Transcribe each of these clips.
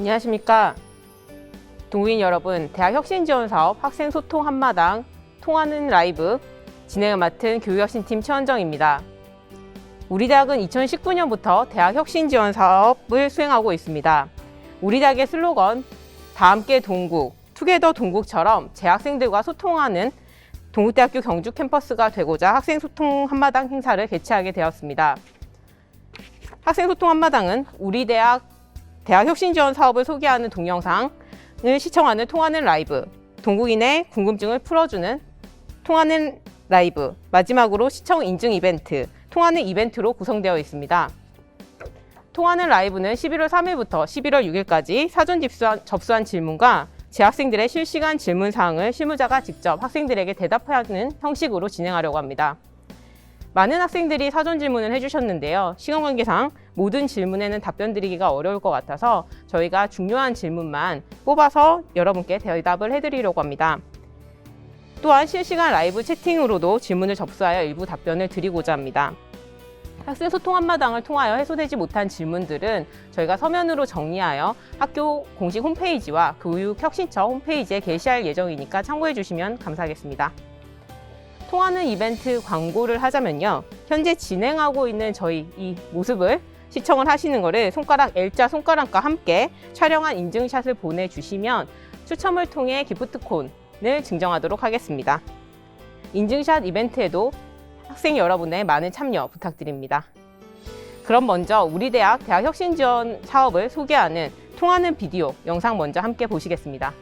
안녕하십니까. 동호인 여러분, 대학혁신지원사업 학생소통 한마당 통하는 라이브 진행을 맡은 교육혁신팀 최원정입니다. 우리 대학은 2019년부터 대학혁신지원사업을 수행하고 있습니다. 우리 대학의 슬로건 다함께 동국, 투게더 동국처럼 재학생들과 소통하는 동국대학교 경주 캠퍼스가 되고자 학생소통 한마당 행사를 개최하게 되었습니다. 학생소통 한마당은 우리 대학혁신지원 사업을 소개하는 동영상을 시청하는 통하는 라이브, 동국인의 궁금증을 풀어주는 통하는 라이브, 마지막으로 시청 인증 이벤트, 통하는 이벤트로 구성되어 있습니다. 통하는 라이브는 11월 3일부터 11월 6일까지 사전 접수한 질문과 재학생들의 실시간 질문 사항을 실무자가 직접 학생들에게 대답하는 형식으로 진행하려고 합니다. 많은 학생들이 사전 질문을 해주셨는데요. 시간 관계상 모든 질문에는 답변 드리기가 어려울 것 같아서 저희가 중요한 질문만 뽑아서 여러분께 대답을 해드리려고 합니다. 또한 실시간 라이브 채팅으로도 질문을 접수하여 일부 답변을 드리고자 합니다. 학생 소통 한마당을 통하여 해소되지 못한 질문들은 저희가 서면으로 정리하여 학교 공식 홈페이지와 교육혁신처 홈페이지에 게시할 예정이니까 참고해 주시면 감사하겠습니다. 통하는 이벤트 광고를 하자면요. 현재 진행하고 있는 저희 이 모습을 시청을 하시는 거를 L자 손가락과 함께 촬영한 인증샷을 보내주시면 추첨을 통해 기프트콘을 증정하도록 하겠습니다. 인증샷 이벤트에도 학생 여러분의 많은 참여 부탁드립니다. 그럼 먼저 우리 대학 대학혁신지원 사업을 소개하는 통하는 비디오 영상 먼저 함께 보시겠습니다.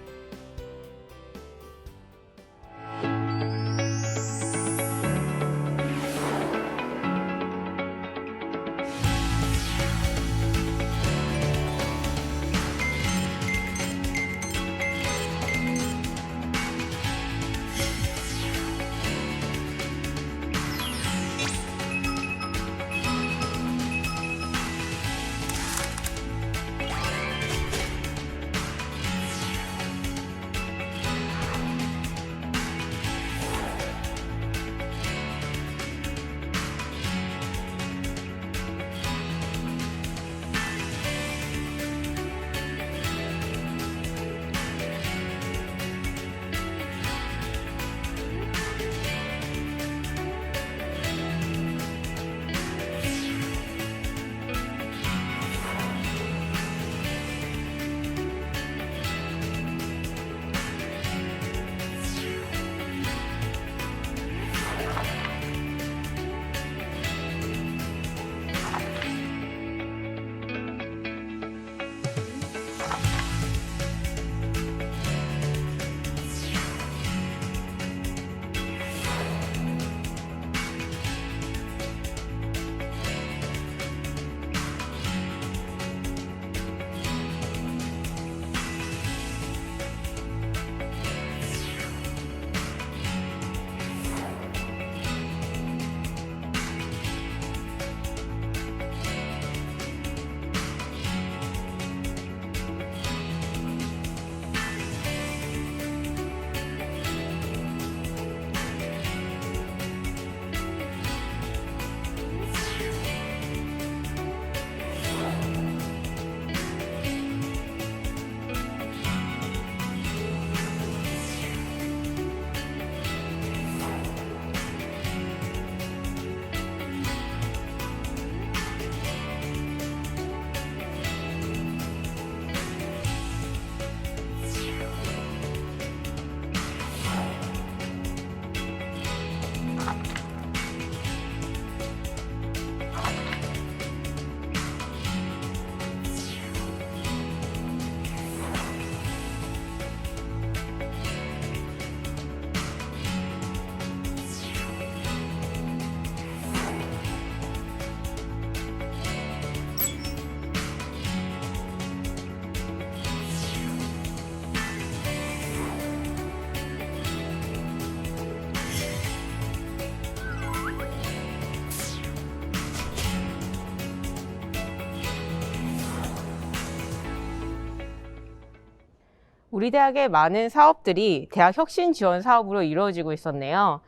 우리 대학의 많은 사업들이 대학 혁신 지원 사업으로 이루어지고 있었네요.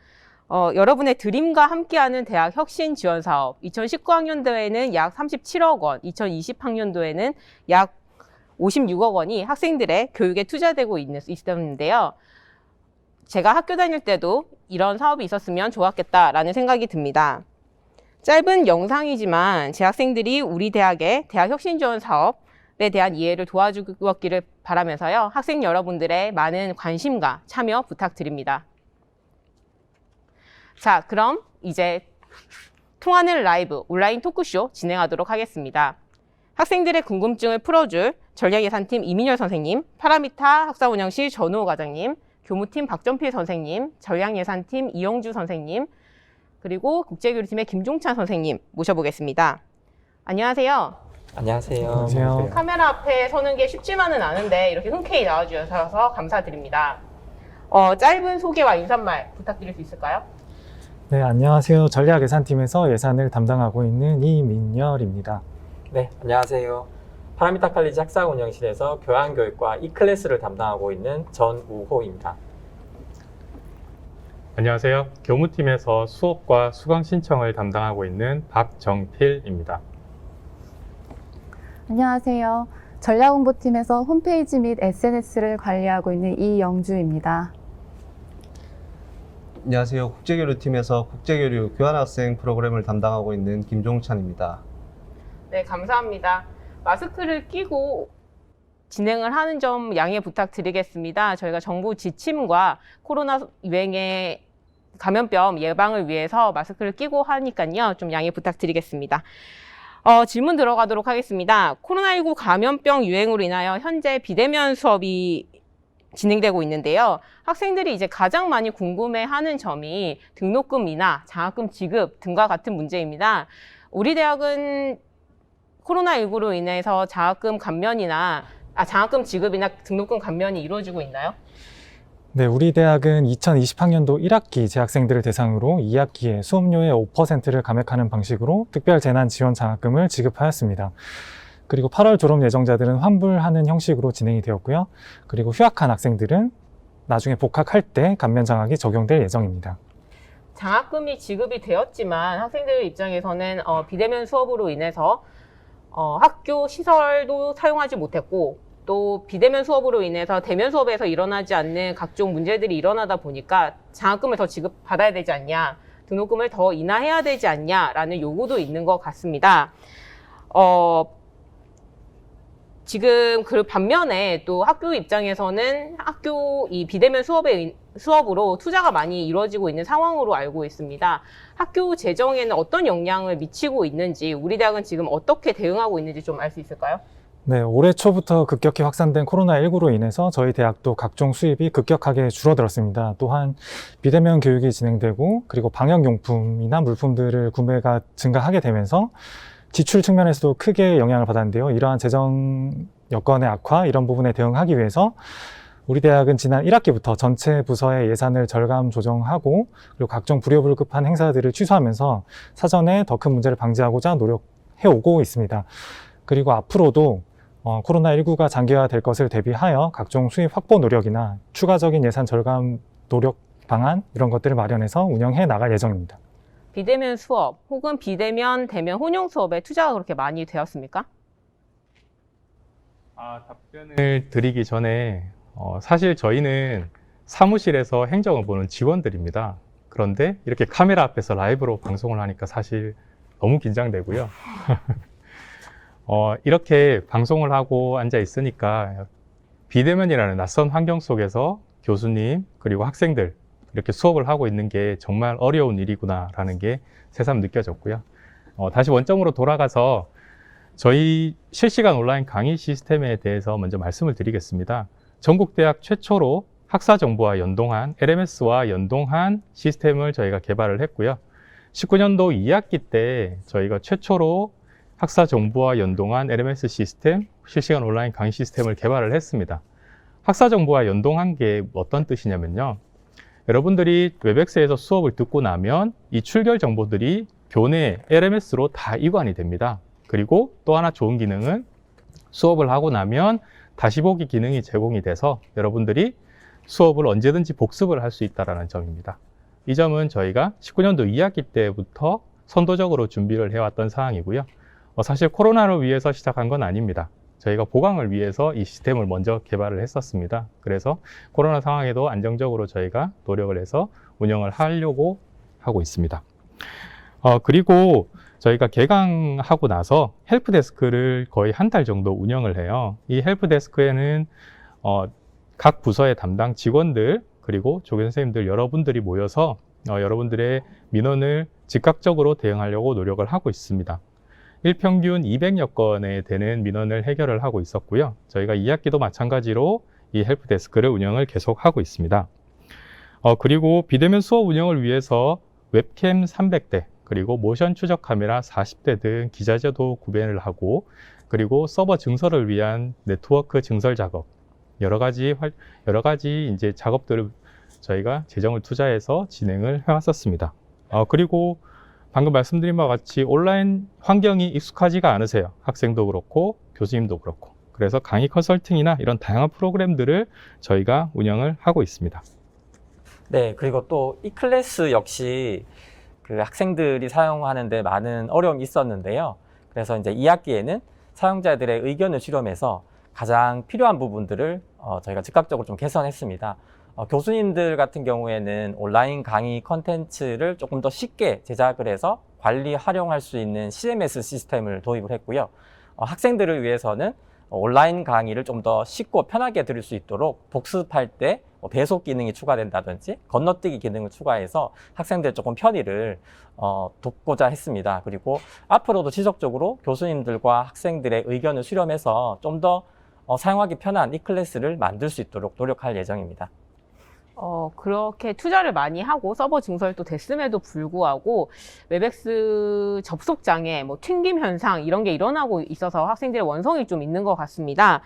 여러분의 드림과 함께하는 대학 혁신 지원 사업, 2019학년도에는 약 37억 원, 2020학년도에는 약 56억 원이 학생들의 교육에 투자되고 있었는데요. 제가 학교 다닐 때도 이런 사업이 있었으면 좋았겠다라는 생각이 듭니다. 짧은 영상이지만 재학생들이 우리 대학의 대학 혁신 지원 사업에 대한 이해를 도와주었기를 바라면서요. 학생 여러분들의 많은 관심과 참여 부탁드립니다. 자, 그럼 이제 통하는 라이브 온라인 토크쇼 진행하도록 하겠습니다. 학생들의 궁금증을 풀어줄 전략예산팀 이민열 선생님, 파라미타 학사운영실 전우호 과장님, 교무팀 박전필 선생님, 전략예산팀 이영주 선생님, 그리고 국제교류팀의 김종찬 선생님 모셔보겠습니다. 안녕하세요. 안녕하세요. 안녕하세요. 카메라 앞에 서는 게 쉽지만은 않은데 이렇게 흔쾌히 나와주셔서 감사드립니다. 짧은 소개와 인사말 부탁드릴 수 있을까요? 네, 안녕하세요. 전략예산팀에서 예산을 담당하고 있는 이민열입니다. 네, 안녕하세요. 파라미타 칼리지 학사운영실에서 교양교육과 E클래스를 담당하고 있는 전우호입니다. 안녕하세요. 교무팀에서 수업과 수강 신청을 담당하고 있는 박정필입니다. 안녕하세요. 전략홍보팀에서 홈페이지 및 SNS를 관리하고 있는 이영주입니다. 안녕하세요. 국제교류팀에서 국제교류 교환학생 프로그램을 담당하고 있는 김종찬입니다. 네, 감사합니다. 마스크를 끼고 진행을 하는 점 양해 부탁드리겠습니다. 저희가 정부 지침과 코로나 유행의 감염병 예방을 위해서 마스크를 끼고 하니까요. 좀 양해 부탁드리겠습니다. 질문 들어가도록 하겠습니다. 코로나19 감염병 유행으로 인하여 현재 비대면 수업이 진행되고 있는데요. 학생들이 이제 가장 많이 궁금해하는 점이 등록금이나 장학금 지급 등과 같은 문제입니다. 우리 대학은 코로나19로 인해서 장학금 지급이나 등록금 감면이 이루어지고 있나요? 네, 우리 대학은 2020학년도 1학기 재학생들을 대상으로 2학기에 수업료의 5%를 감액하는 방식으로 특별재난지원 장학금을 지급하였습니다. 그리고 8월 졸업 예정자들은 환불하는 형식으로 진행이 되었고요. 그리고 휴학한 학생들은 나중에 복학할 때 감면 장학이 적용될 예정입니다. 장학금이 지급이 되었지만 학생들 입장에서는 비대면 수업으로 인해서 학교 시설도 사용하지 못했고 또 비대면 수업으로 인해서 대면 수업에서 일어나지 않는 각종 문제들이 일어나다 보니까 장학금을 더 지급받아야 되지 않냐, 등록금을 더 인하해야 되지 않냐라는 요구도 있는 것 같습니다. 지금 그 반면에 또 학교 입장에서는 학교 이 비대면 수업으로 투자가 많이 이루어지고 있는 상황으로 알고 있습니다. 학교 재정에는 어떤 영향을 미치고 있는지, 우리 대학은 지금 어떻게 대응하고 있는지 좀 알 수 있을까요? 네, 올해 초부터 급격히 확산된 코로나19로 인해서 저희 대학도 각종 수입이 급격하게 줄어들었습니다. 또한 비대면 교육이 진행되고 그리고 방역용품이나 물품들을 구매가 증가하게 되면서 지출 측면에서도 크게 영향을 받았는데요. 이러한 재정 여건의 악화, 이런 부분에 대응하기 위해서 우리 대학은 지난 1학기부터 전체 부서의 예산을 절감 조정하고 그리고 각종 불효불급한 행사들을 취소하면서 사전에 더 큰 문제를 방지하고자 노력해오고 있습니다. 그리고 앞으로도 코로나19가 장기화될 것을 대비하여 각종 수입 확보 노력이나 추가적인 예산 절감 노력 방안 이런 것들을 마련해서 운영해 나갈 예정입니다. 비대면 수업 혹은 비대면 대면 혼용 수업에 투자가 그렇게 많이 되었습니까? 답변을 드리기 전에 사실 저희는 사무실에서 행정을 보는 직원들입니다. 그런데 이렇게 카메라 앞에서 라이브로 방송을 하니까 사실 너무 긴장되고요. 이렇게 방송을 하고 앉아 있으니까 비대면이라는 낯선 환경 속에서 교수님 그리고 학생들 이렇게 수업을 하고 있는 게 정말 어려운 일이구나라는 게 새삼 느껴졌고요. 다시 원점으로 돌아가서 저희 실시간 온라인 강의 시스템에 대해서 먼저 말씀을 드리겠습니다. 전국대학 최초로 학사정보와 연동한 LMS와 연동한 시스템을 저희가 개발을 했고요. 19년도 2학기 때 저희가 최초로 학사정보와 연동한 LMS 시스템, 실시간 온라인 강의 시스템을 개발을 했습니다. 학사정보와 연동한 게 어떤 뜻이냐면요. 여러분들이 웹엑스에서 수업을 듣고 나면 이 출결 정보들이 교내 LMS로 다 이관이 됩니다. 그리고 또 하나 좋은 기능은 수업을 하고 나면 다시 보기 기능이 제공이 돼서 여러분들이 수업을 언제든지 복습을 할 수 있다는 점입니다. 이 점은 저희가 19년도 2학기 때부터 선도적으로 준비를 해왔던 사항이고요. 사실 코로나를 위해서 시작한 건 아닙니다. 저희가 보강을 위해서 이 시스템을 먼저 개발을 했었습니다. 그래서 코로나 상황에도 안정적으로 저희가 노력을 해서 운영을 하려고 하고 있습니다. 그리고 저희가 개강하고 나서 헬프데스크를 거의 한 달 정도 운영을 해요. 이 헬프데스크에는 각 부서의 담당 직원들 그리고 조교 선생님들 여러분들이 모여서 여러분들의 민원을 즉각적으로 대응하려고 노력을 하고 있습니다. 일평균 200여 건에 되는 민원을 해결을 하고 있었고요. 저희가 2학기도 마찬가지로 이 헬프데스크를 운영을 계속하고 있습니다. 그리고 비대면 수업 운영을 위해서 웹캠 300대 그리고 모션 추적 카메라 40대 등 기자재도 구매를 하고 그리고 서버 증설을 위한 네트워크 증설 작업 여러 가지 이제 작업들을 저희가 재정을 투자해서 진행을 해왔었습니다. 그리고 방금 말씀드린 바와 같이 온라인 환경이 익숙하지가 않으세요. 학생도 그렇고 교수님도 그렇고. 그래서 강의 컨설팅이나 이런 다양한 프로그램들을 저희가 운영을 하고 있습니다. 네, 그리고 또 e클래스 역시 그 학생들이 사용하는데 많은 어려움이 있었는데요. 그래서 이제 2학기에는 사용자들의 의견을 수렴해서 가장 필요한 부분들을 저희가 즉각적으로 좀 개선했습니다. 교수님들 같은 경우에는 온라인 강의 컨텐츠를 조금 더 쉽게 제작을 해서 관리, 활용할 수 있는 CMS 시스템을 도입을 했고요. 학생들을 위해서는 온라인 강의를 좀 더 쉽고 편하게 들을 수 있도록 복습할 때 배속 기능이 추가된다든지 건너뛰기 기능을 추가해서 학생들의 조금 편의를 돕고자 했습니다. 그리고 앞으로도 지속적으로 교수님들과 학생들의 의견을 수렴해서 좀 더 사용하기 편한 e클래스를 만들 수 있도록 노력할 예정입니다. 그렇게 투자를 많이 하고 서버 증설도 됐음에도 불구하고 웹엑스 접속 장애, 튕김 현상 이런 게 일어나고 있어서 학생들의 원성이 좀 있는 것 같습니다.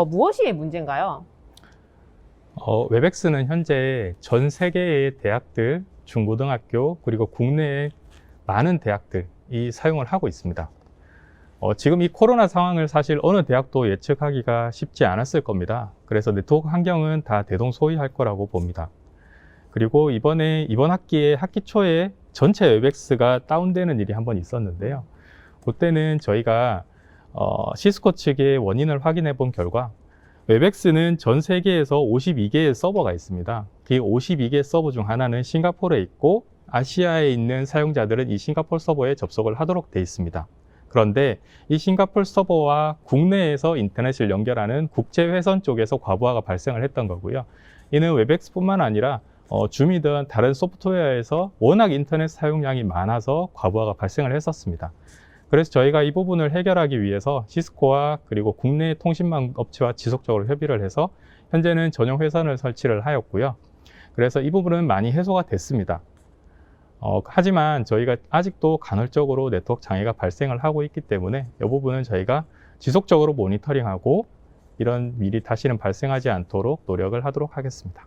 무엇이 문제인가요? 웹엑스는 현재 전 세계의 대학들, 중고등학교 그리고 국내의 많은 대학들이 사용을 하고 있습니다. 지금 이 코로나 상황을 사실 어느 대학도 예측하기가 쉽지 않았을 겁니다. 그래서 네트워크 환경은 다 대동소이할 거라고 봅니다. 그리고 이번 학기에 학기 초에 전체 웹엑스가 다운되는 일이 한번 있었는데요. 그때는 저희가 시스코 측의 원인을 확인해 본 결과 웹엑스는 전 세계에서 52개의 서버가 있습니다. 그 52개 서버 중 하나는 싱가포르에 있고 아시아에 있는 사용자들은 이 싱가포르 서버에 접속을 하도록 되어 있습니다. 그런데 이 싱가포르 서버와 국내에서 인터넷을 연결하는 국제회선 쪽에서 과부하가 발생을 했던 거고요. 이는 웹엑스뿐만 아니라 줌이든 다른 소프트웨어에서 워낙 인터넷 사용량이 많아서 과부하가 발생을 했었습니다. 그래서 저희가 이 부분을 해결하기 위해서 시스코와 그리고 국내 통신망 업체와 지속적으로 협의를 해서 현재는 전용 회선을 설치를 하였고요. 그래서 이 부분은 많이 해소가 됐습니다. 하지만 저희가 아직도 간헐적으로 네트워크 장애가 발생을 하고 있기 때문에 이 부분은 저희가 지속적으로 모니터링하고 이런 일이 다시는 발생하지 않도록 노력을 하도록 하겠습니다.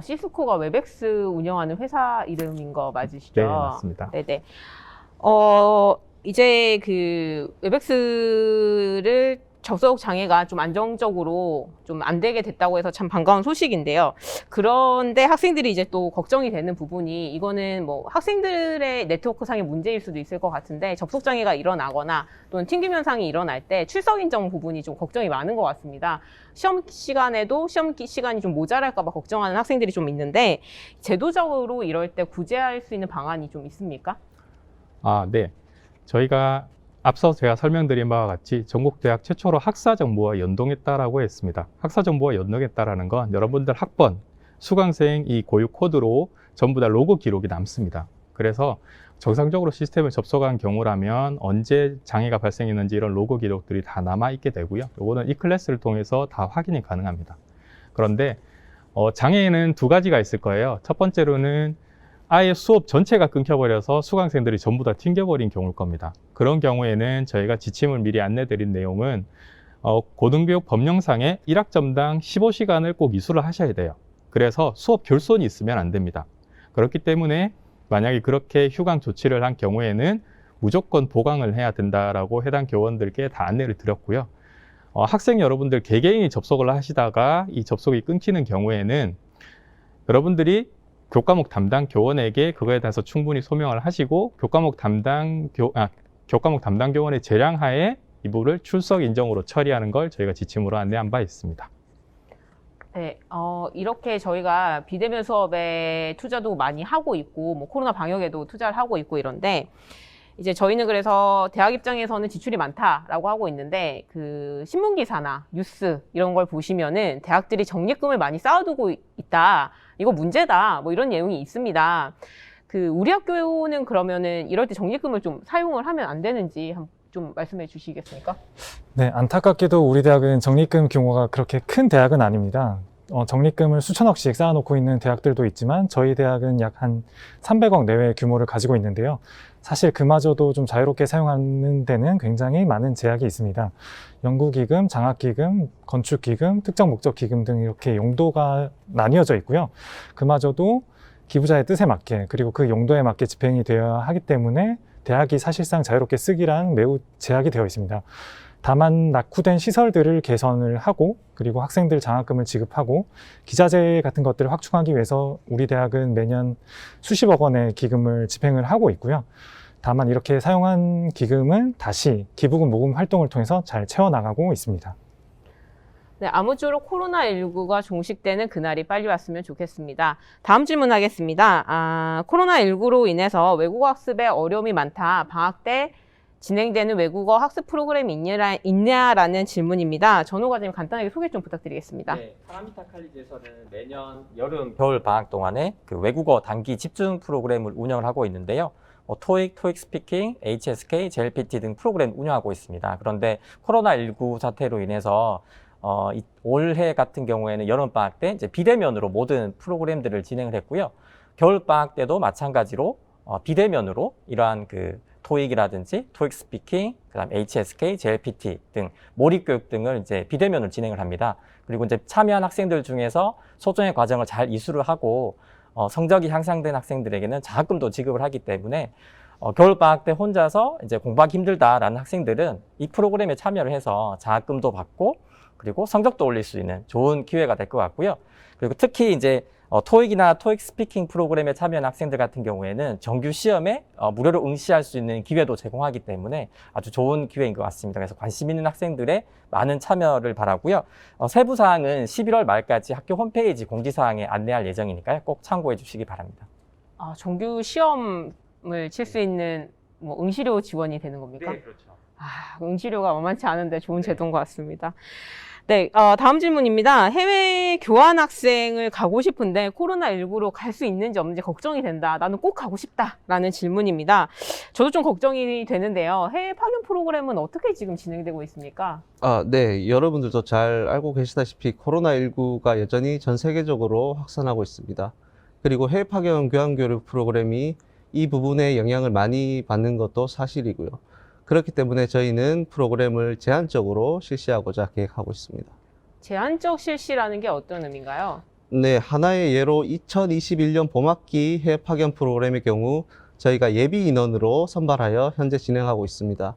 시스코가 웹엑스 운영하는 회사 이름인 거 맞으시죠? 네, 맞습니다. 네네. 이제 그 웹엑스를 접속 장애가 좀 안정적으로 좀 안 되게 됐다고 해서 참 반가운 소식인데요. 그런데 학생들이 이제 또 걱정이 되는 부분이 이거는 학생들의 네트워크상의 문제일 수도 있을 것 같은데 접속 장애가 일어나거나 또는 튕김 현상이 일어날 때 출석 인정 부분이 좀 걱정이 많은 것 같습니다. 시험 시간이 좀 모자랄까 봐 걱정하는 학생들이 좀 있는데 제도적으로 이럴 때 구제할 수 있는 방안이 좀 있습니까? 네. 저희가 앞서 제가 설명드린 바와 같이 전국대학 최초로 학사정보와 연동했다라고 했습니다. 학사정보와 연동했다라는 건 여러분들 학번, 수강생 이 고유 코드로 전부 다 로그 기록이 남습니다. 그래서 정상적으로 시스템을 접속한 경우라면 언제 장애가 발생했는지 이런 로그 기록들이 다 남아있게 되고요. 이거는 e클래스를 통해서 다 확인이 가능합니다. 그런데 장애에는 두 가지가 있을 거예요. 첫 번째로는 아예 수업 전체가 끊겨버려서 수강생들이 전부 다 튕겨버린 경우일 겁니다. 그런 경우에는 저희가 지침을 미리 안내드린 내용은 고등교육 법령상에 1학점당 15시간을 꼭 이수를 하셔야 돼요. 그래서 수업 결손이 있으면 안 됩니다. 그렇기 때문에 만약에 그렇게 휴강 조치를 한 경우에는 무조건 보강을 해야 된다라고 해당 교원들께 다 안내를 드렸고요. 학생 여러분들 개개인이 접속을 하시다가 이 접속이 끊기는 경우에는 여러분들이 교과목 담당 교원에게 그거에 대해서 충분히 소명을 하시고 교과목 담당 교원의 재량하에 이 부분을 출석 인정으로 처리하는 걸 저희가 지침으로 안내한 바 있습니다. 네, 이렇게 저희가 비대면 수업에 투자도 많이 하고 있고, 뭐 코로나 방역에도 투자를 하고 있고 이런데, 이제 저희는 그래서 대학 입장에서는 지출이 많다라고 하고 있는데, 그 신문기사나 뉴스 이런 걸 보시면은 대학들이 적립금을 많이 쌓아두고 있다. 이거 문제다. 뭐 이런 내용이 있습니다. 그 우리 학교는 그러면은 이럴 때 적립금을 좀 사용을 하면 안 되는지 좀 말씀해 주시겠습니까? 네, 안타깝게도 우리 대학은 적립금 규모가 그렇게 큰 대학은 아닙니다. 적립금을 수천억씩 쌓아놓고 있는 대학들도 있지만 저희 대학은 약 한 300억 내외의 규모를 가지고 있는데요. 사실 그마저도 좀 자유롭게 사용하는 데는 굉장히 많은 제약이 있습니다. 연구기금, 장학기금, 건축기금, 특정목적기금 등 이렇게 용도가 나뉘어져 있고요. 그마저도 기부자의 뜻에 맞게 그리고 그 용도에 맞게 집행이 되어야 하기 때문에 대학이 사실상 자유롭게 쓰기란 매우 제약이 되어 있습니다. 다만 낙후된 시설들을 개선을 하고 그리고 학생들 장학금을 지급하고 기자재 같은 것들을 확충하기 위해서 우리 대학은 매년 수십억 원의 기금을 집행을 하고 있고요. 다만 이렇게 사용한 기금은 다시 기부금 모금 활동을 통해서 잘 채워나가고 있습니다. 네, 아무쪼록 코로나19가 종식되는 그날이 빨리 왔으면 좋겠습니다. 다음 질문하겠습니다. 코로나19로 인해서 외국어 학습에 어려움이 많다. 방학 때 진행되는 외국어 학습 프로그램이 있냐라는 질문입니다. 전호 과장님 간단하게 소개 좀 부탁드리겠습니다. 네, 파라미타 칼리지에서는 매년 여름, 겨울 방학 동안에 그 외국어 단기 집중 프로그램을 운영을 하고 있는데요. 토익, 토익 스피킹, HSK, JLPT 등 프로그램 운영하고 있습니다. 그런데 코로나19 사태로 인해서 올해 같은 경우에는 여름방학 때 이제 비대면으로 모든 프로그램들을 진행을 했고요. 겨울방학 때도 마찬가지로 비대면으로 이러한 그 토익이라든지 토익 스피킹, 그다음 HSK, JLPT 등 몰입교육 등을 이제 비대면으로 진행을 합니다. 그리고 이제 참여한 학생들 중에서 소정의 과정을 잘 이수를 하고 성적이 향상된 학생들에게는 장학금도 지급을 하기 때문에 겨울방학 때 혼자서 이제 공부하기 힘들다라는 학생들은 이 프로그램에 참여를 해서 장학금도 받고 그리고 성적도 올릴 수 있는 좋은 기회가 될 것 같고요. 그리고 특히 이제 토익이나 토익 스피킹 프로그램에 참여한 학생들 같은 경우에는 정규 시험에 무료로 응시할 수 있는 기회도 제공하기 때문에 아주 좋은 기회인 것 같습니다. 그래서 관심 있는 학생들의 많은 참여를 바라고요. 세부 사항은 11월 말까지 학교 홈페이지 공지사항에 안내할 예정이니까요. 꼭 참고해 주시기 바랍니다. 정규 시험을 칠 수 있는 뭐 응시료 지원이 되는 겁니까? 네, 그렇죠. 응시료가 만만치 않은데 좋은 제도인 것 같습니다. 네, 다음 질문입니다. 해외 교환 학생을 가고 싶은데 코로나19로 갈 수 있는지 없는지 걱정이 된다. 나는 꼭 가고 싶다라는 질문입니다. 저도 좀 걱정이 되는데요. 해외 파견 프로그램은 어떻게 지금 진행되고 있습니까? 네, 여러분들도 잘 알고 계시다시피 코로나19가 여전히 전 세계적으로 확산하고 있습니다. 그리고 해외 파견 교환교육 프로그램이 이 부분에 영향을 많이 받는 것도 사실이고요. 그렇기 때문에 저희는 프로그램을 제한적으로 실시하고자 계획하고 있습니다. 제한적 실시라는 게 어떤 의미인가요? 네, 하나의 예로 2021년 봄학기 해외 파견 프로그램의 경우 저희가 예비 인원으로 선발하여 현재 진행하고 있습니다.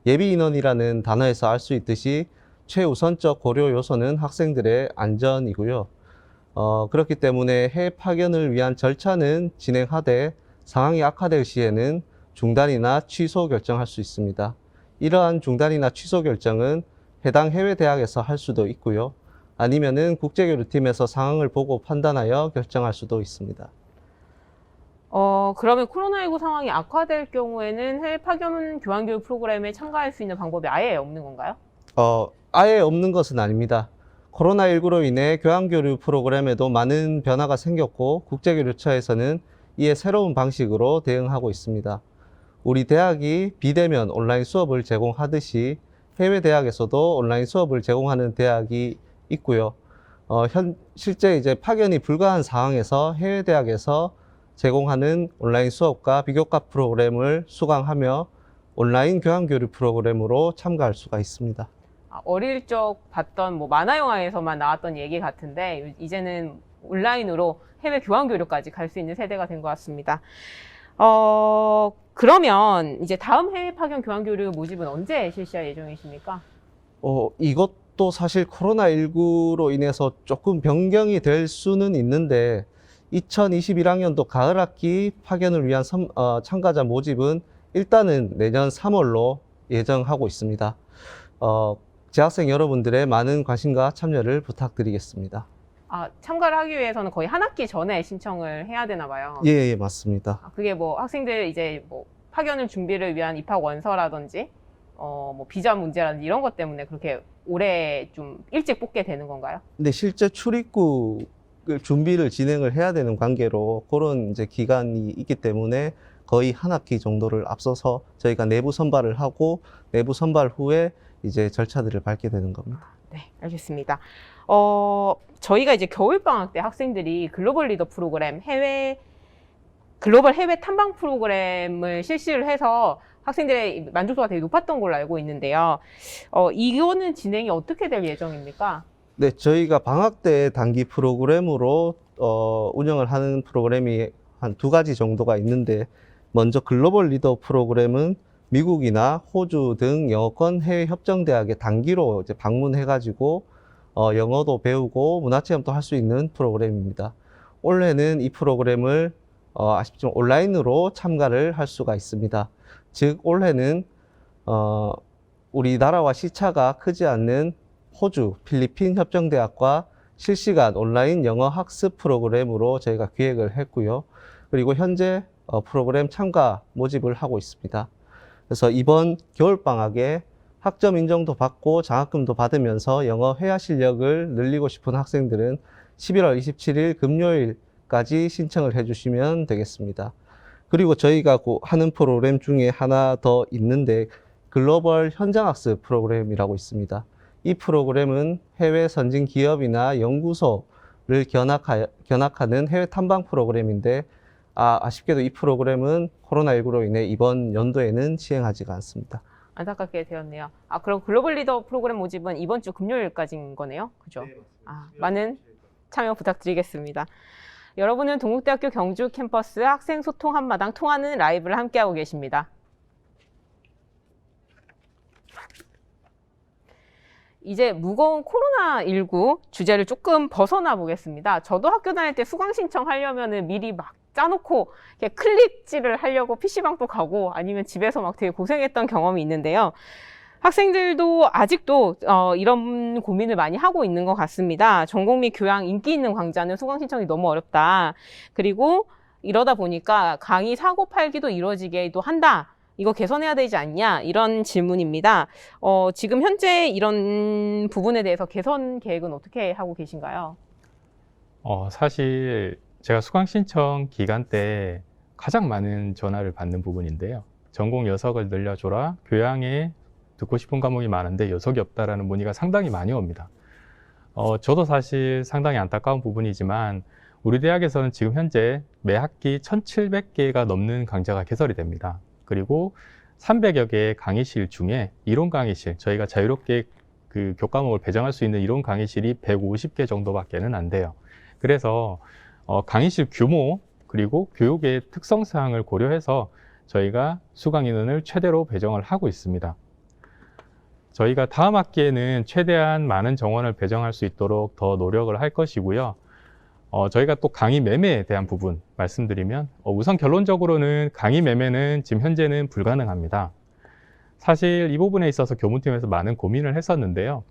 예비 인원이라는 단어에서 알 수 있듯이 최우선적 고려 요소는 학생들의 안전이고요. 그렇기 때문에 해외 파견을 위한 절차는 진행하되 상황이 악화될 시에는 중단이나 취소 결정할 수 있습니다. 이러한 중단이나 취소 결정은 해당 해외 대학에서 할 수도 있고요. 아니면은 국제교류팀에서 상황을 보고 판단하여 결정할 수도 있습니다. 그러면 코로나19 상황이 악화될 경우에는 해외 파견 교환교육 프로그램에 참가할 수 있는 방법이 아예 없는 건가요? 아예 없는 것은 아닙니다. 코로나19로 인해 교환교류 프로그램에도 많은 변화가 생겼고 국제교류처에서는 이에 새로운 방식으로 대응하고 있습니다. 우리 대학이 비대면 온라인 수업을 제공하듯이 해외 대학에서도 온라인 수업을 제공하는 대학이 있고요. 실제 이제 파견이 불가한 상황에서 해외 대학에서 제공하는 온라인 수업과 비교과 프로그램을 수강하며 온라인 교환교류 프로그램으로 참가할 수가 있습니다. 어릴 적 봤던 뭐 만화 영화에서만 나왔던 얘기 같은데 이제는 온라인으로 해외 교환교류까지 갈 수 있는 세대가 된 것 같습니다. 그러면 이제 다음 해외 파견 교환교류 모집은 언제 실시할 예정이십니까? 이것도 사실 코로나19로 인해서 조금 변경이 될 수는 있는데 2021학년도 가을 학기 파견을 위한 참가자 모집은 일단은 내년 3월로 예정하고 있습니다. 재학생 여러분들의 많은 관심과 참여를 부탁드리겠습니다. 참가를 하기 위해서는 거의 한 학기 전에 신청을 해야 되나 봐요. 예, 맞습니다. 그게 뭐 학생들 이제 뭐 파견을 준비를 위한 입학 원서라든지 뭐 비자 문제라든지 이런 것 때문에 그렇게 올해 좀 일찍 뽑게 되는 건가요? 근데 실제 출입국 준비를 진행을 해야 되는 관계로 그런 이제 기간이 있기 때문에 거의 한 학기 정도를 앞서서 저희가 내부 선발을 하고 내부 선발 후에 이제 절차들을 밟게 되는 겁니다. 네, 알겠습니다. 저희가 이제 겨울방학 때 학생들이 글로벌 리더 프로그램, 글로벌 해외 탐방 프로그램을 실시를 해서 학생들의 만족도가 되게 높았던 걸로 알고 있는데요. 이거는 진행이 어떻게 될 예정입니까? 네, 저희가 방학 때 단기 프로그램으로 운영을 하는 프로그램이 한 2가지 정도가 있는데, 먼저 글로벌 리더 프로그램은 미국이나 호주 등 영어권 해외 협정대학에 단기로 이제 방문해가지고 영어도 배우고 문화체험도 할 수 있는 프로그램입니다. 올해는 이 프로그램을 아쉽지만 온라인으로 참가를 할 수가 있습니다. 즉 올해는 우리나라와 시차가 크지 않는 호주, 필리핀 협정대학과 실시간 온라인 영어 학습 프로그램으로 저희가 기획을 했고요. 그리고 현재 프로그램 참가 모집을 하고 있습니다. 그래서 이번 겨울방학에 학점 인정도 받고 장학금도 받으면서 영어 회화 실력을 늘리고 싶은 학생들은 11월 27일 금요일까지 신청을 해주시면 되겠습니다. 그리고 저희가 하는 프로그램 중에 하나 더 있는데 글로벌 현장학습 프로그램이라고 있습니다. 이 프로그램은 해외 선진 기업이나 연구소를 견학하는 해외 탐방 프로그램인데 아쉽게도 이 프로그램은 코로나19로 인해 이번 연도에는 시행하지가 않습니다. 안타깝게 되었네요. 그럼 글로벌 리더 프로그램 모집은 이번 주 금요일까지인 거네요. 그죠? 네, 맞습니다. 많은 참여 부탁드리겠습니다. 여러분은 동국대학교 경주 캠퍼스 학생 소통 한마당 통하는 라이브를 함께하고 계십니다. 이제 무거운 코로나19 주제를 조금 벗어나 보겠습니다. 저도 학교 다닐 때 수강 신청하려면 미리 막 짜놓고 클릭질을 하려고 PC방도 가고 아니면 집에서 막 되게 고생했던 경험이 있는데요. 학생들도 아직도 이런 고민을 많이 하고 있는 것 같습니다. 전공 및 교양 인기 있는 강좌는 수강 신청이 너무 어렵다. 그리고 이러다 보니까 강의 사고 팔기도 이루어지게도 한다. 이거 개선해야 되지 않냐? 이런 질문입니다. 지금 현재 이런 부분에 대해서 개선 계획은 어떻게 하고 계신가요? 사실 제가 수강 신청 기간 때 가장 많은 전화를 받는 부분인데요. 전공 녀석을 늘려줘라. 교양에 듣고 싶은 과목이 많은데 녀석이 없다라는 문의가 상당히 많이 옵니다. 저도 사실 상당히 안타까운 부분이지만 우리 대학에서는 지금 현재 매 학기 1,700개가 넘는 강좌가 개설이 됩니다. 그리고 300여 개의 강의실 중에 이론 강의실, 저희가 자유롭게 그 교과목을 배정할 수 있는 이론 강의실이 150개 정도밖에는 안 돼요. 그래서 강의실 규모 그리고 교육의 특성사항을 고려해서 저희가 수강 인원을 최대로 배정을 하고 있습니다. 저희가 다음 학기에는 최대한 많은 정원을 배정할 수 있도록 더 노력을 할 것이고요. 저희가 또 강의 매매에 대한 부분 말씀드리면 우선 결론적으로는 강의 매매는 지금 현재는 불가능합니다. 사실 이 부분에 있어서 교무팀에서 많은 고민을 했었는데요.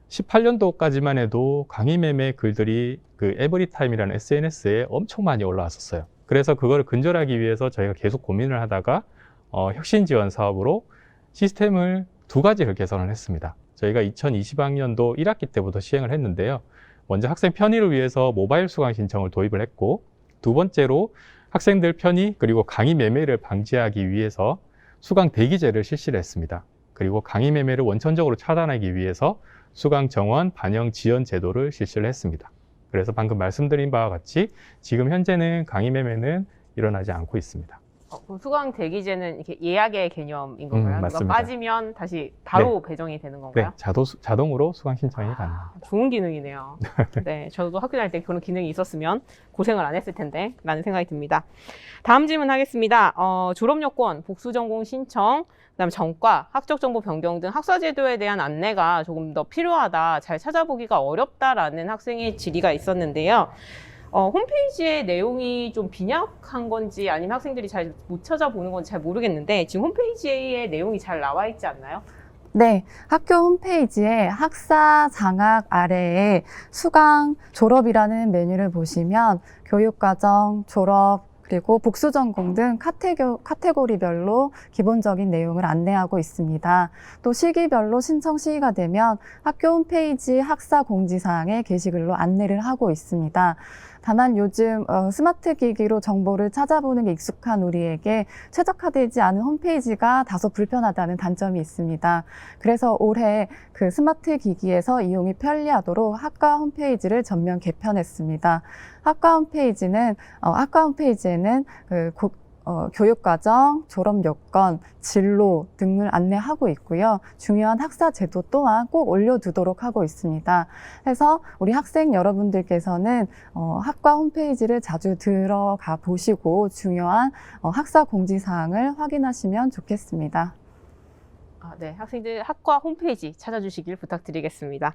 18년도까지만 해도 강의 매매 글들이 그 에브리타임이라는 SNS에 엄청 많이 올라왔었어요. 그래서 그거를 근절하기 위해서 저희가 계속 고민을 하다가 혁신 지원 사업으로 시스템을 2가지를 개선을 했습니다. 저희가 2020학년도 1학기 때부터 시행을 했는데요. 먼저 학생 편의를 위해서 모바일 수강 신청을 도입을 했고, 두 번째로 학생들 편의 그리고 강의 매매를 방지하기 위해서 수강 대기제를 실시를 했습니다. 그리고 강의 매매를 원천적으로 차단하기 위해서 수강 정원 반영 지연 제도를 실시를 했습니다. 그래서 방금 말씀드린 바와 같이 지금 현재는 강의 매매는 일어나지 않고 있습니다. 그럼 수강 대기제는 이렇게 예약의 개념인 건가요? 누가 맞습니다. 빠지면 다시 바로 배정이 되는 건가요? 네, 자동으로 수강 신청이 가능합니다. 좋은 기능이네요. 네, 저도 학교 다닐 때 그런 기능이 있었으면 고생을 안 했을 텐데 라는 생각이 듭니다. 다음 질문 하겠습니다. 졸업요건, 복수전공 신청, 그다음 전과, 학적정보 변경 등 학사제도에 대한 안내가 조금 더 필요하다, 잘 찾아보기가 어렵다라는 학생의 질의가 있었는데요. 홈페이지의 내용이 좀 빈약한 건지 아니면 학생들이 잘 못 찾아보는 건지 잘 모르겠는데 지금 홈페이지에 내용이 잘 나와 있지 않나요? 네, 학교 홈페이지에 학사 장학 아래에 수강 졸업이라는 메뉴를 보시면 교육과정, 졸업, 그리고 복수전공 등 카테고리별로 기본적인 내용을 안내하고 있습니다. 또 시기별로 신청 시기가 되면 학교 홈페이지 학사 공지사항에 게시글로 안내를 하고 있습니다. 다만 요즘 스마트 기기로 정보를 찾아보는 게 익숙한 우리에게 최적화되지 않은 홈페이지가 다소 불편하다는 단점이 있습니다. 그래서 올해 그 스마트 기기에서 이용이 편리하도록 학과 홈페이지를 전면 개편했습니다. 학과 홈페이지에는 교육과정, 졸업 요건, 진로 등을 안내하고 있고요. 중요한 학사 제도 또한 꼭 올려두도록 하고 있습니다. 그래서 우리 학생 여러분들께서는 학과 홈페이지를 자주 들어가 보시고 중요한 학사 공지사항을 확인하시면 좋겠습니다. 네, 학생들 학과 홈페이지 찾아주시길 부탁드리겠습니다.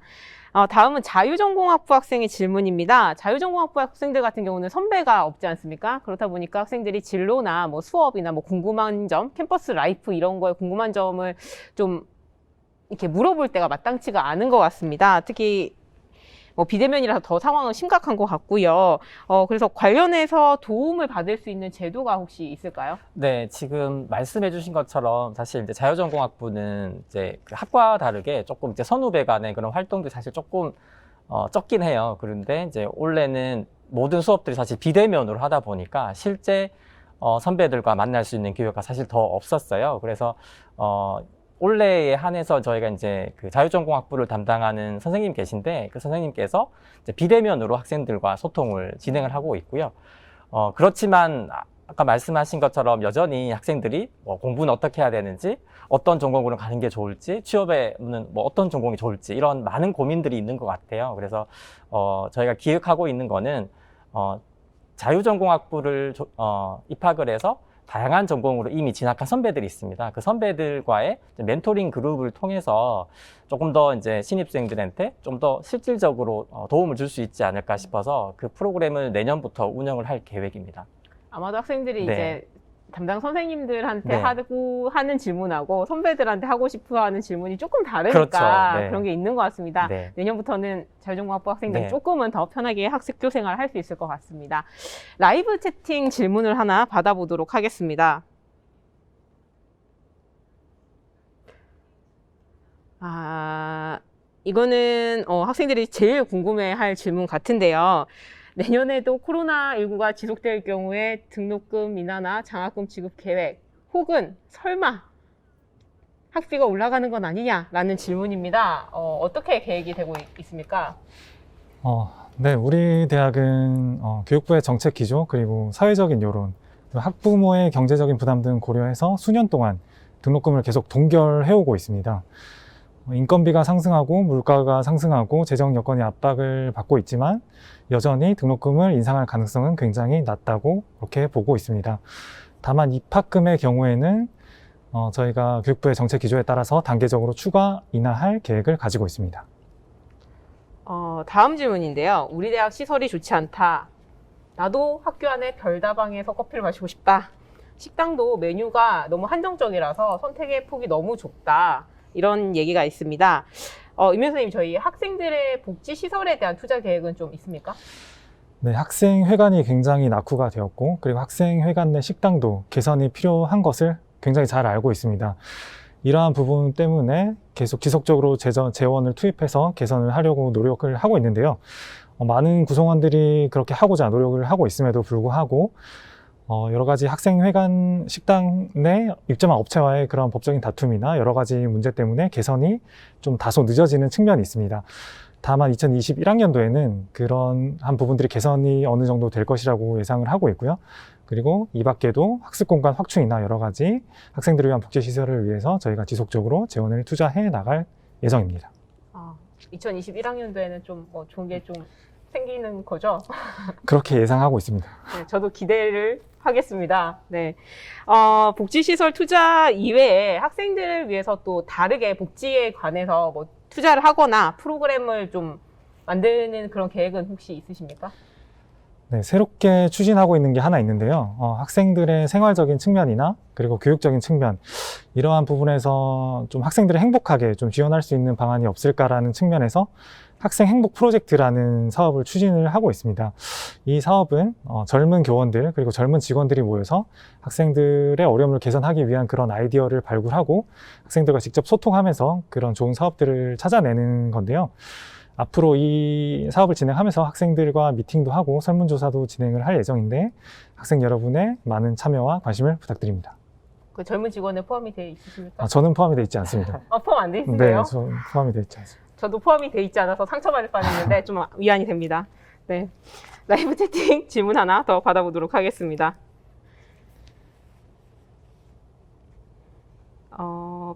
다음은 자유전공학부 학생의 질문입니다. 자유전공학부 학생들 같은 경우는 선배가 없지 않습니까? 그렇다 보니까 학생들이 진로나 뭐 수업이나 뭐 궁금한 점, 캠퍼스 라이프 이런 거에 궁금한 점을 좀 이렇게 물어볼 때가 마땅치가 않은 것 같습니다. 특히 뭐 비대면이라서 더 상황은 심각한 것 같고요. 그래서 관련해서 도움을 받을 수 있는 제도가 혹시 있을까요? 네, 지금 말씀해 주신 것처럼 사실 이제 자유전공학부는 이제 그 학과와 다르게 조금 이제 선후배 간의 그런 활동도 사실 조금 적긴 해요. 그런데 이제 올해는 모든 수업들이 사실 비대면으로 하다 보니까 실제 선배들과 만날 수 있는 기회가 사실 더 없었어요. 그래서 올해에 한해서 저희가 이제 그 자유전공학부를 담당하는 선생님 계신데 그 선생님께서 이제 비대면으로 학생들과 소통을 진행을 하고 있고요. 그렇지만 아까 말씀하신 것처럼 여전히 학생들이 뭐 공부는 어떻게 해야 되는지, 어떤 전공으로 가는 게 좋을지, 취업에는 뭐 어떤 전공이 좋을지 이런 많은 고민들이 있는 것 같아요. 그래서 저희가 기획하고 있는 거는 자유전공학부를 입학을 해서 다양한 전공으로 이미 진학한 선배들이 있습니다. 그 선배들과의 멘토링 그룹을 통해서 조금 더 이제 신입생들한테 좀 더 실질적으로 도움을 줄 수 있지 않을까 싶어서 그 프로그램을 내년부터 운영을 할 계획입니다. 아마도 학생들이 네. 이제 담당 선생님들한테 네. 하는 질문하고 선배들한테 하고 싶어 하는 질문이 조금 다르니까 그렇죠. 네. 그런 게 있는 것 같습니다. 네. 내년부터는 자유전공학부 학생들이 네. 조금은 더 편하게 학교 생활을 할 수 있을 것 같습니다. 라이브 채팅 질문을 하나 받아보도록 하겠습니다. 이거는 학생들이 제일 궁금해할 질문 같은데요. 내년에도 코로나19가 지속될 경우에 등록금 인하나 장학금 지급 계획 혹은 설마 학비가 올라가는 건 아니냐라는 질문입니다. 어떻게 계획이 되고 있습니까? 네, 우리 대학은 교육부의 정책 기조 그리고 사회적인 여론, 그리고 학부모의 경제적인 부담 등 고려해서 수년 동안 등록금을 계속 동결해오고 있습니다. 인건비가 상승하고 물가가 상승하고 재정 여건이 압박을 받고 있지만 여전히 등록금을 인상할 가능성은 굉장히 낮다고 그렇게 보고 있습니다. 다만 입학금의 경우에는 저희가 교육부의 정책 기조에 따라서 단계적으로 추가 인하할 계획을 가지고 있습니다. 다음 질문인데요. 우리 대학 시설이 좋지 않다. 나도 학교 안에 별다방에서 커피를 마시고 싶다. 식당도 메뉴가 너무 한정적이라서 선택의 폭이 너무 좁다. 이런 얘기가 있습니다. 임현 선생님, 저희 학생들의 복지 시설에 대한 투자 계획은 좀 있습니까? 네, 학생회관이 굉장히 낙후가 되었고 그리고 학생회관 내 식당도 개선이 필요한 것을 굉장히 잘 알고 있습니다. 이러한 부분 때문에 계속 지속적으로 재원을 투입해서 개선을 하려고 노력을 하고 있는데요. 많은 구성원들이 그렇게 하고자 노력을 하고 있음에도 불구하고 여러 가지 학생회관 식당 내 입점한 업체와의 그런 법적인 다툼이나 여러 가지 문제 때문에 개선이 좀 다소 늦어지는 측면이 있습니다. 다만 2021학년도에는 그런 한 부분들이 개선이 어느 정도 될 것이라고 예상을 하고 있고요. 그리고 이 밖에도 학습공간 확충이나 여러 가지 학생들을 위한 복지시설을 위해서 저희가 지속적으로 재원을 투자해 나갈 예정입니다. 2021학년도에는 좀 좋은 게 좀 생기는 거죠? 그렇게 예상하고 있습니다. 네, 저도 기대를 하겠습니다. 네. 복지시설 투자 이외에 학생들을 위해서 또 다르게 복지에 관해서 뭐 투자를 하거나 프로그램을 좀 만드는 그런 계획은 혹시 있으십니까? 네, 새롭게 추진하고 있는 게 하나 있는데요. 학생들의 생활적인 측면이나 그리고 교육적인 측면, 이러한 부분에서 좀 학생들을 행복하게 좀 지원할 수 있는 방안이 없을까라는 측면에서 학생 행복 프로젝트라는 사업을 추진을 하고 있습니다. 이 사업은 젊은 교원들 그리고 젊은 직원들이 모여서 학생들의 어려움을 개선하기 위한 그런 아이디어를 발굴하고 학생들과 직접 소통하면서 그런 좋은 사업들을 찾아내는 건데요. 앞으로 이 사업을 진행하면서 학생들과 미팅도 하고 설문조사도 진행을 할 예정인데 학생 여러분의 많은 참여와 관심을 부탁드립니다. 그 젊은 직원에 포함이 되어 있으십니까? 저는 포함이 되어 있지 않습니다. 포함 안 돼 네, 있으세요? 저는 포함이 되어 있지 않습니다. 저도 포함이 돼 있지 않아서 상처받을 뻔했는데 좀 위안이 됩니다. 네, 라이브 채팅 질문 하나 더 받아보도록 하겠습니다.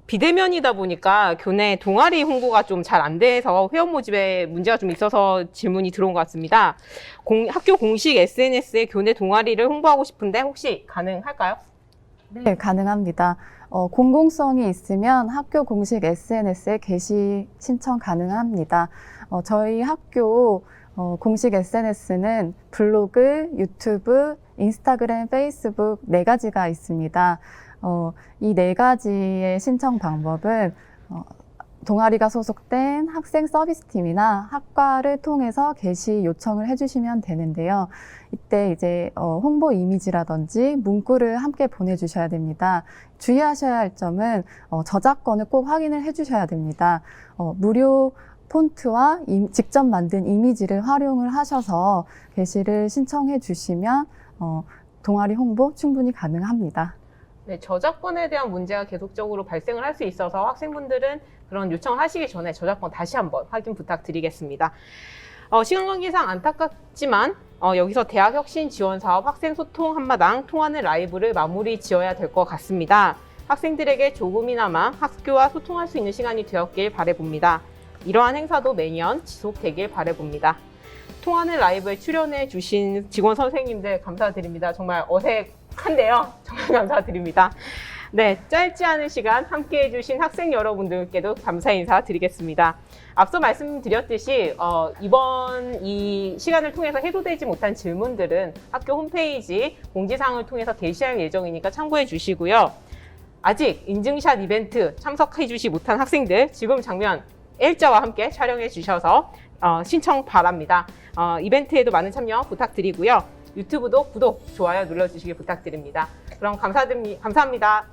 비대면이다 보니까 교내 동아리 홍보가 좀 잘 안 돼서 회원 모집에 문제가 좀 있어서 질문이 들어온 것 같습니다. 학교 공식 SNS에 교내 동아리를 홍보하고 싶은데 혹시 가능할까요? 네, 가능합니다. 공공성이 있으면 학교 공식 SNS에 게시 신청 가능합니다. 저희 학교 공식 SNS는 블로그, 유튜브, 인스타그램, 페이스북 4가지가 있습니다. 이 4가지의 신청 방법은 동아리가 소속된 학생 서비스팀이나 학과를 통해서 게시 요청을 해주시면 되는데요. 이때 이제 홍보 이미지라든지 문구를 함께 보내주셔야 됩니다. 주의하셔야 할 점은 저작권을 꼭 확인을 해주셔야 됩니다. 무료 폰트와 직접 만든 이미지를 활용을 하셔서 게시를 신청해 주시면 동아리 홍보 충분히 가능합니다. 네, 저작권에 대한 문제가 계속적으로 발생을 할 수 있어서 학생분들은 그런 요청을 하시기 전에 저작권 다시 한번 확인 부탁드리겠습니다. 시간 관계상 안타깝지만 여기서 대학혁신지원사업 학생소통 한마당 통하는 라이브를 마무리 지어야 될 것 같습니다. 학생들에게 조금이나마 학교와 소통할 수 있는 시간이 되었길 바라봅니다. 이러한 행사도 매년 지속되길 바라봅니다. 통하는 라이브에 출연해 주신 직원 선생님들 감사드립니다. 정말 어색한데요. 정말 감사드립니다. 네, 짧지 않은 시간 함께 해주신 학생 여러분들께도 감사 인사 드리겠습니다. 앞서 말씀드렸듯이 이번 이 시간을 통해서 해소되지 못한 질문들은 학교 홈페이지 공지사항을 통해서 게시할 예정이니까 참고해 주시고요. 아직 인증샷 이벤트 참석해 주시 못한 학생들 지금 장면 일자와 함께 촬영해 주셔서 신청 바랍니다. 이벤트에도 많은 참여 부탁드리고요. 유튜브도 구독, 좋아요 눌러주시기 부탁드립니다. 그럼 감사합니다.